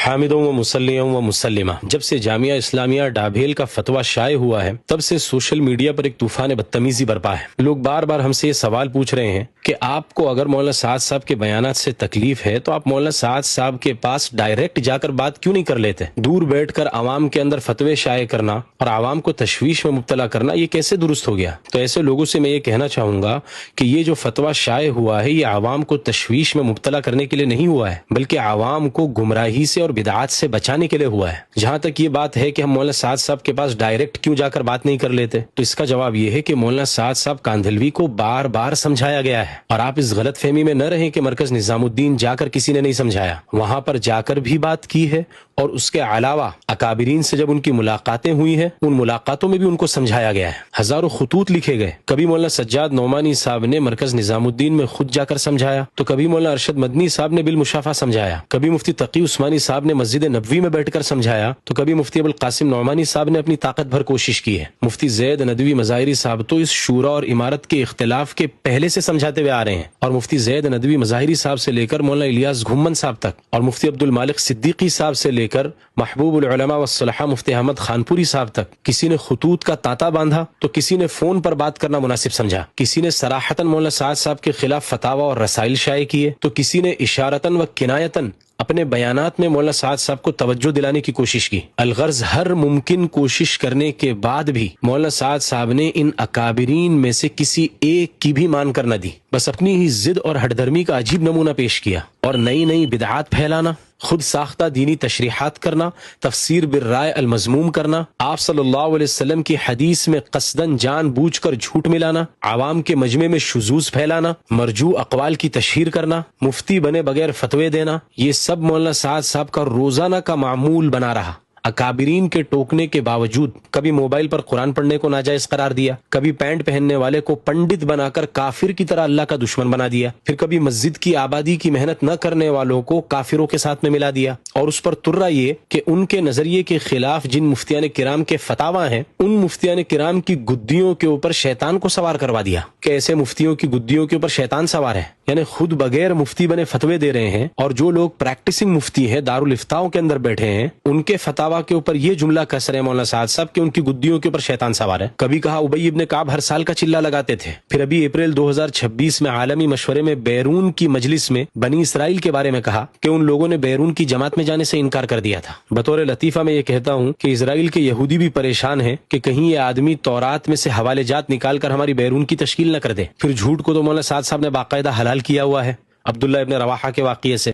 حامدوں و مسلیوں و مسلمہ، جب سے جامعہ اسلامیہ ڈابھیل کا فتویٰ شائع ہوا ہے تب سے سوشل میڈیا پر ایک طوفان بدتمیزی برپا ہے۔ لوگ بار بار ہم سے یہ سوال پوچھ رہے ہیں کہ آپ کو اگر مولانا سعد صاحب کے بیانات سے تکلیف ہے تو آپ مولانا سعد صاحب کے پاس ڈائریکٹ جا کر بات کیوں نہیں کر لیتے؟ دور بیٹھ کر عوام کے اندر فتوے شائع کرنا اور عوام کو تشویش میں مبتلا کرنا یہ کیسے درست ہو گیا؟ تو ایسے لوگوں سے میں یہ کہنا چاہوں گا کہ یہ جو فتویٰ شائع ہوا ہے یہ عوام کو تشویش میں مبتلا کرنے کے لیے نہیں ہوا ہے، بلکہ عوام کو گمراہی سے اور بدعات سے بچانے کے لیے ہوا ہے۔ جہاں تک یہ بات ہے کہ ہم مولانا سعد صاحب کے پاس ڈائریکٹ کیوں جا کر بات نہیں کر لیتے، تو اس کا جواب یہ ہے کہ مولانا سعد صاحب کاندھلوی کو بار بار سمجھایا گیا ہے، اور آپ اس غلط فہمی میں نہ رہیں کہ مرکز نظام الدین جا کر کسی نے نہیں سمجھایا۔ وہاں پر جا کر بھی بات کی ہے، اور اس کے علاوہ اکابرین سے جب ان کی ملاقاتیں ہوئی ہیں ان ملاقاتوں میں بھی ان کو سمجھایا گیا ہے۔ ہزاروں خطوط لکھے گئے، کبھی مولانا سجاد نعمانی صاحب نے مرکز نظام الدین میں خود جا کر سمجھایا، تو کبھی مولانا ارشد مدنی صاحب نے بالمشافہ سمجھایا، کبھی مفتی تقی عثمانی صاحب نے مسجد نبوی میں بیٹھ کر سمجھایا، تو کبھی مفتی ابوالقاسم نعمانی صاحب نے اپنی طاقت بھر کوشش کی ہے۔ مفتی زید ندوی مظاہری صاحب تو اس شورا اور امارت کے اختلاف کے پہلے سے سمجھاتے ہوئے آ رہے ہیں، اور مفتی زید ندوی مظاہری صاحب سے لے کر مولانا الیاس گھمن صاحب تک، اور مفتی عبد المالک صدیقی صاحب سے لے کر محبوب العلماء والصلحاء مفتی احمد خانپوری صاحب تک، کسی نے خطوط کا تانتا باندھا تو کسی نے فون پر بات کرنا مناسب سمجھا، کسی نے صراحتاً مولانا سعد صاحب کے خلاف فتاوی اور رسائل شائع کیے، تو کسی نے اشارتاً و کنایتاً اپنے بیانات میں مولانا سعد صاحب کو توجہ دلانے کی کوشش کی۔ الغرض ہر ممکن کوشش کرنے کے بعد بھی مولانا سعد صاحب نے ان اکابرین میں سے کسی ایک کی بھی مان کر نہ دی، بس اپنی ہی ضد اور ہٹ دھرمی کا عجیب نمونہ پیش کیا، اور نئی نئی بدعات پھیلانا، خود ساختہ دینی تشریحات کرنا، تفسیر بالرائے المذموم کرنا، آپ صلی اللہ علیہ وسلم کی حدیث میں قصداً جان بوجھ کر جھوٹ ملانا، عوام کے مجمع میں شذوذ پھیلانا، مرجوع اقوال کی تشہیر کرنا، مفتی بنے بغیر فتوے دینا، یہ سب مولانا سعد صاحب کا روزانہ کا معمول بنا رہا۔ اکابرین کے ٹوکنے کے باوجود کبھی موبائل پر قرآن پڑھنے کو ناجائز قرار دیا، کبھی پینٹ پہننے والے کو پنڈت بنا کر کافر کی طرح اللہ کا دشمن بنا دیا، پھر کبھی مسجد کی آبادی کی محنت نہ کرنے والوں کو کافروں کے ساتھ میں ملا دیا، اور اس پر ترا یہ کہ ان کے نظریے کے خلاف جن مفتیان کرام کے فتاوی ہیں ان مفتیان کرام کی گدیوں کے اوپر شیطان کو سوار کروا دیا کہ ایسے مفتیوں کی گدیوں کے اوپر شیطان سوار ہے، یعنی خود بغیر مفتی بنے فتوے دے رہے ہیں، اور جو لوگ پریکٹسنگ مفتی ہیں دارالفتاؤں کے اندر بیٹھے ہیں ان کے فتاوی کے اوپر یہ جملہ کس رہے مولانا سعد صاحب کہ ان کی گدیوں کے اوپر شیطان سوار ہے۔ کبھی کہا ابی ابن کعب ہر سال کا چلہ لگاتے تھے، پھر ابھی اپریل 2026 میں عالمی مشورے میں بیرون کی مجلس میں بنی اسرائیل کے بارے میں کہا کہ ان لوگوں نے بیرون کی جماعت میں جانے سے انکار کر دیا تھا۔ بطور لطیفہ میں یہ کہتا ہوں کہ اسرائیل کے یہودی بھی پریشان ہیں کہ کہیں یہ آدمی تورات میں سے حوالے جات نکال کر ہماری بیرون کی تشکیل نہ کر دے۔ پھر جھوٹ کو تو مولانا سعد صاحب نے باقاعدہ حلال کیا ہوا ہے عبداللہ ابن رواحہ کے واقعے سے۔